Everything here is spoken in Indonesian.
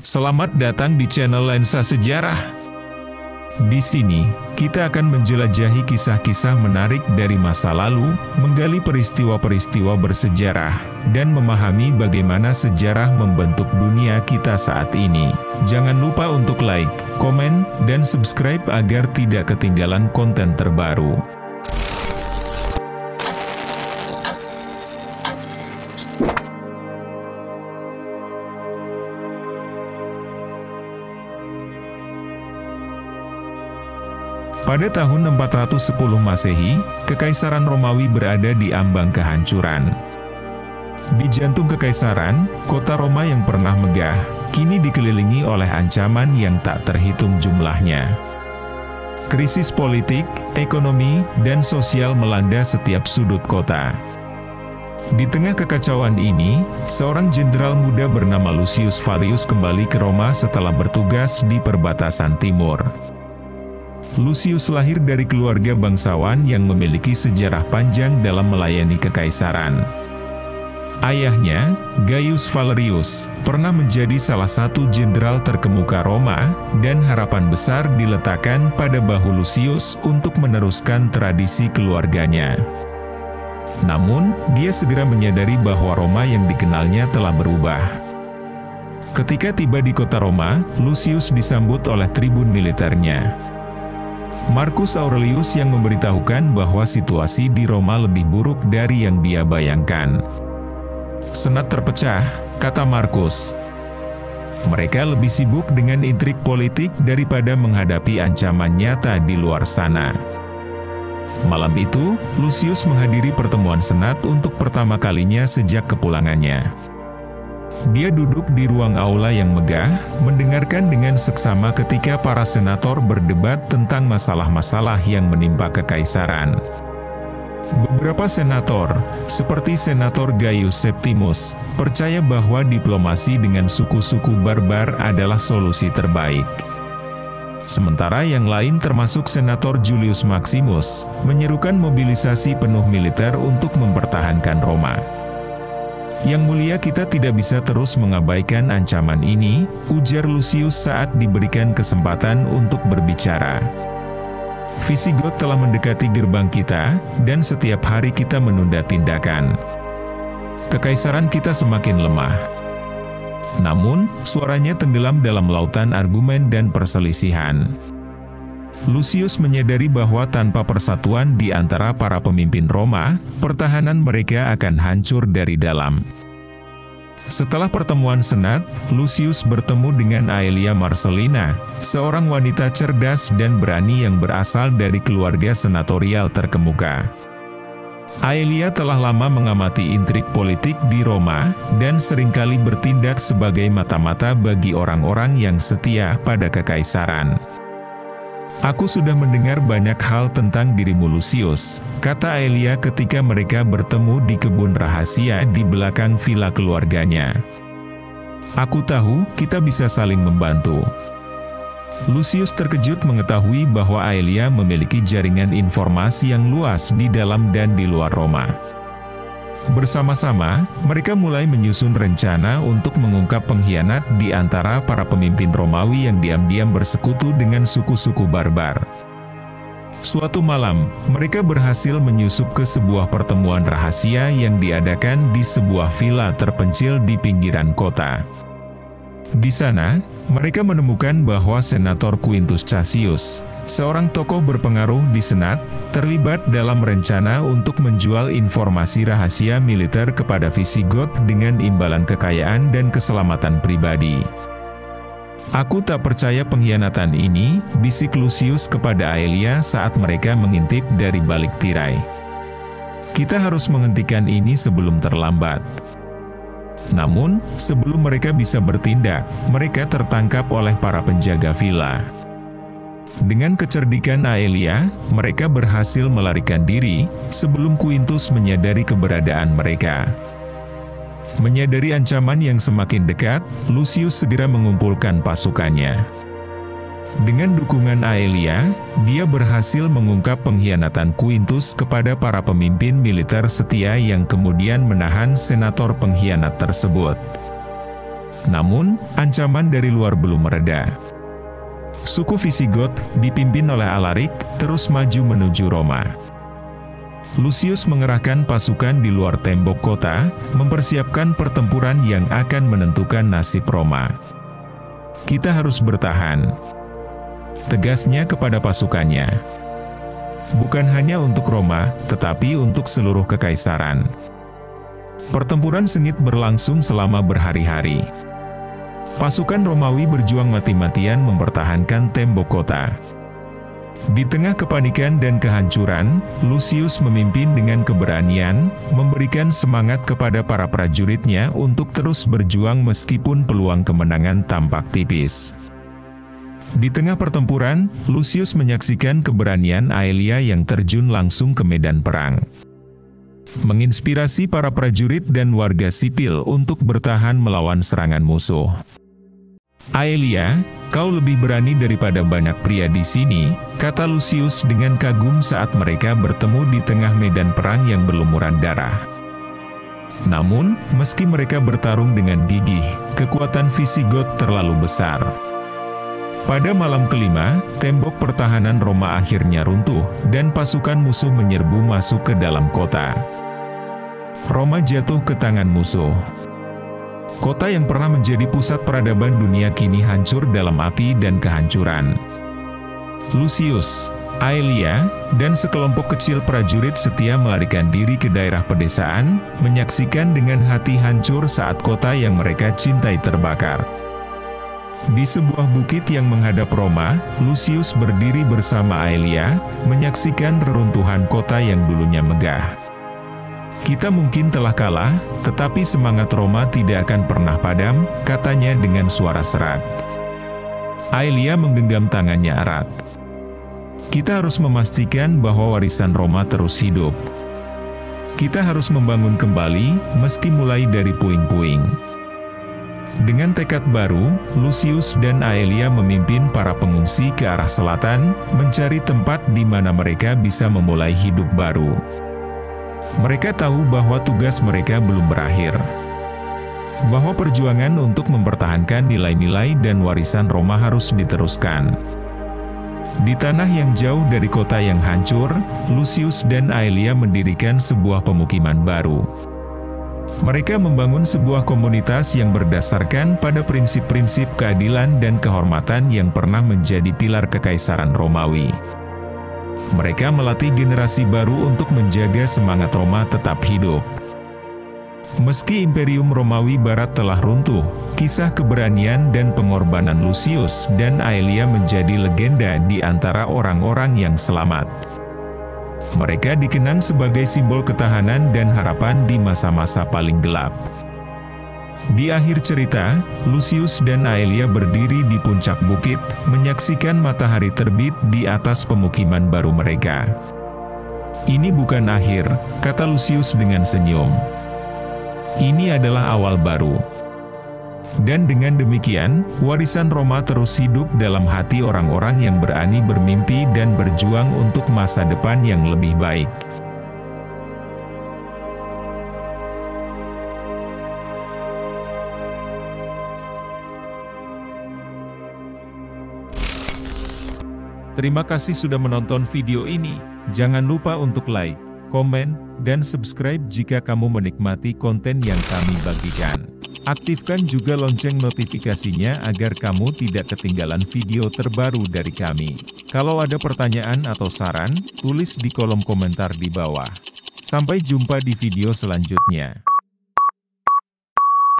Selamat datang di channel Lensa Sejarah. Di sini, kita akan menjelajahi kisah-kisah menarik dari masa lalu, menggali peristiwa-peristiwa bersejarah, dan memahami bagaimana sejarah membentuk dunia kita saat ini. Jangan lupa untuk like, komen, dan subscribe agar tidak ketinggalan konten terbaru. Pada tahun 410 Masehi, Kekaisaran Romawi berada di ambang kehancuran. Di jantung kekaisaran, kota Roma yang pernah megah, kini dikelilingi oleh ancaman yang tak terhitung jumlahnya. Krisis politik, ekonomi, dan sosial melanda setiap sudut kota. Di tengah kekacauan ini, seorang jenderal muda bernama Lucius Varius kembali ke Roma setelah bertugas di perbatasan timur. Lucius lahir dari keluarga bangsawan yang memiliki sejarah panjang dalam melayani kekaisaran. Ayahnya, Gaius Valerius, pernah menjadi salah satu jenderal terkemuka Roma, dan harapan besar diletakkan pada bahu Lucius untuk meneruskan tradisi keluarganya. Namun, dia segera menyadari bahwa Roma yang dikenalnya telah berubah. Ketika tiba di kota Roma, Lucius disambut oleh tribun militernya. Marcus Aurelius yang memberitahukan bahwa situasi di Roma lebih buruk dari yang dia bayangkan. Senat terpecah, kata Marcus. Mereka lebih sibuk dengan intrik politik daripada menghadapi ancaman nyata di luar sana. Malam itu, Lucius menghadiri pertemuan senat untuk pertama kalinya sejak kepulangannya. Dia duduk di ruang aula yang megah, mendengarkan dengan seksama ketika para senator berdebat tentang masalah-masalah yang menimpa kekaisaran. Beberapa senator, seperti Senator Gaius Septimus, percaya bahwa diplomasi dengan suku-suku barbar adalah solusi terbaik. Sementara yang lain termasuk Senator Julius Maximus, menyerukan mobilisasi penuh militer untuk mempertahankan Roma. Yang mulia, kita tidak bisa terus mengabaikan ancaman ini, ujar Lucius saat diberikan kesempatan untuk berbicara. Visigoth telah mendekati gerbang kita, dan setiap hari kita menunda tindakan. Kekaisaran kita semakin lemah. Namun, suaranya tenggelam dalam lautan argumen dan perselisihan. Lucius menyadari bahwa tanpa persatuan di antara para pemimpin Roma, pertahanan mereka akan hancur dari dalam. Setelah pertemuan senat, Lucius bertemu dengan Aelia Marcellina, seorang wanita cerdas dan berani yang berasal dari keluarga senatorial terkemuka. Aelia telah lama mengamati intrik politik di Roma, dan seringkali bertindak sebagai mata-mata bagi orang-orang yang setia pada kekaisaran. Aku sudah mendengar banyak hal tentang dirimu Lucius, kata Aelia ketika mereka bertemu di kebun rahasia di belakang villa keluarganya. Aku tahu kita bisa saling membantu. Lucius terkejut mengetahui bahwa Aelia memiliki jaringan informasi yang luas di dalam dan di luar Roma. Bersama-sama, mereka mulai menyusun rencana untuk mengungkap pengkhianat di antara para pemimpin Romawi yang diam-diam bersekutu dengan suku-suku barbar. Suatu malam, mereka berhasil menyusup ke sebuah pertemuan rahasia yang diadakan di sebuah villa terpencil di pinggiran kota. Di sana, mereka menemukan bahwa Senator Quintus Cassius, seorang tokoh berpengaruh di senat, terlibat dalam rencana untuk menjual informasi rahasia militer kepada Visigoth dengan imbalan kekayaan dan keselamatan pribadi. Aku tak percaya pengkhianatan ini, bisik Lucius kepada Aelia saat mereka mengintip dari balik tirai. Kita harus menghentikan ini sebelum terlambat. Namun, sebelum mereka bisa bertindak, mereka tertangkap oleh para penjaga villa. Dengan kecerdikan Aelia, mereka berhasil melarikan diri, sebelum Quintus menyadari keberadaan mereka. Menyadari ancaman yang semakin dekat, Lucius segera mengumpulkan pasukannya. Dengan dukungan Aelia, dia berhasil mengungkap pengkhianatan Quintus kepada para pemimpin militer setia yang kemudian menahan senator pengkhianat tersebut. Namun, ancaman dari luar belum mereda. Suku Visigoth, dipimpin oleh Alaric, terus maju menuju Roma. Lucius mengerahkan pasukan di luar tembok kota, mempersiapkan pertempuran yang akan menentukan nasib Roma. "Kita harus bertahan," tegasnya kepada pasukannya. Bukan hanya untuk Roma, tetapi untuk seluruh kekaisaran. Pertempuran sengit berlangsung selama berhari-hari. Pasukan Romawi berjuang mati-matian mempertahankan tembok kota. Di tengah kepanikan dan kehancuran, Lucius memimpin dengan keberanian, memberikan semangat kepada para prajuritnya untuk terus berjuang meskipun peluang kemenangan tampak tipis. Di tengah pertempuran, Lucius menyaksikan keberanian Aelia yang terjun langsung ke medan perang. Menginspirasi para prajurit dan warga sipil untuk bertahan melawan serangan musuh. "Aelia, kau lebih berani daripada banyak pria di sini," kata Lucius dengan kagum saat mereka bertemu di tengah medan perang yang berlumuran darah. Namun, meski mereka bertarung dengan gigih, kekuatan Visigoth terlalu besar. Pada malam kelima, tembok pertahanan Roma akhirnya runtuh, dan pasukan musuh menyerbu masuk ke dalam kota. Roma jatuh ke tangan musuh. Kota yang pernah menjadi pusat peradaban dunia kini hancur dalam api dan kehancuran. Lucius, Aelia, dan sekelompok kecil prajurit setia melarikan diri ke daerah pedesaan, menyaksikan dengan hati hancur saat kota yang mereka cintai terbakar. Di sebuah bukit yang menghadap Roma, Lucius berdiri bersama Aelia, menyaksikan reruntuhan kota yang dulunya megah. "Kita mungkin telah kalah, tetapi semangat Roma tidak akan pernah padam," katanya dengan suara serak. Aelia menggenggam tangannya erat. "Kita harus memastikan bahwa warisan Roma terus hidup. Kita harus membangun kembali, meski mulai dari puing-puing." Dengan tekad baru, Lucius dan Aelia memimpin para pengungsi ke arah selatan, mencari tempat di mana mereka bisa memulai hidup baru. Mereka tahu bahwa tugas mereka belum berakhir. Bahwa perjuangan untuk mempertahankan nilai-nilai dan warisan Roma harus diteruskan. Di tanah yang jauh dari kota yang hancur, Lucius dan Aelia mendirikan sebuah pemukiman baru. Mereka membangun sebuah komunitas yang berdasarkan pada prinsip-prinsip keadilan dan kehormatan yang pernah menjadi pilar kekaisaran Romawi. Mereka melatih generasi baru untuk menjaga semangat Roma tetap hidup. Meski Imperium Romawi Barat telah runtuh, kisah keberanian dan pengorbanan Lucius dan Aelia menjadi legenda di antara orang-orang yang selamat. Mereka dikenang sebagai simbol ketahanan dan harapan di masa-masa paling gelap. Di akhir cerita, Lucius dan Aelia berdiri di puncak bukit, menyaksikan matahari terbit di atas pemukiman baru mereka. "Ini bukan akhir," kata Lucius dengan senyum. "Ini adalah awal baru." Dan dengan demikian, warisan Roma terus hidup dalam hati orang-orang yang berani bermimpi dan berjuang untuk masa depan yang lebih baik. Terima kasih sudah menonton video ini. Jangan lupa untuk like, komen, dan subscribe jika kamu menikmati konten yang kami bagikan. Aktifkan juga lonceng notifikasinya agar kamu tidak ketinggalan video terbaru dari kami. Kalau ada pertanyaan atau saran, tulis di kolom komentar di bawah. Sampai jumpa di video selanjutnya.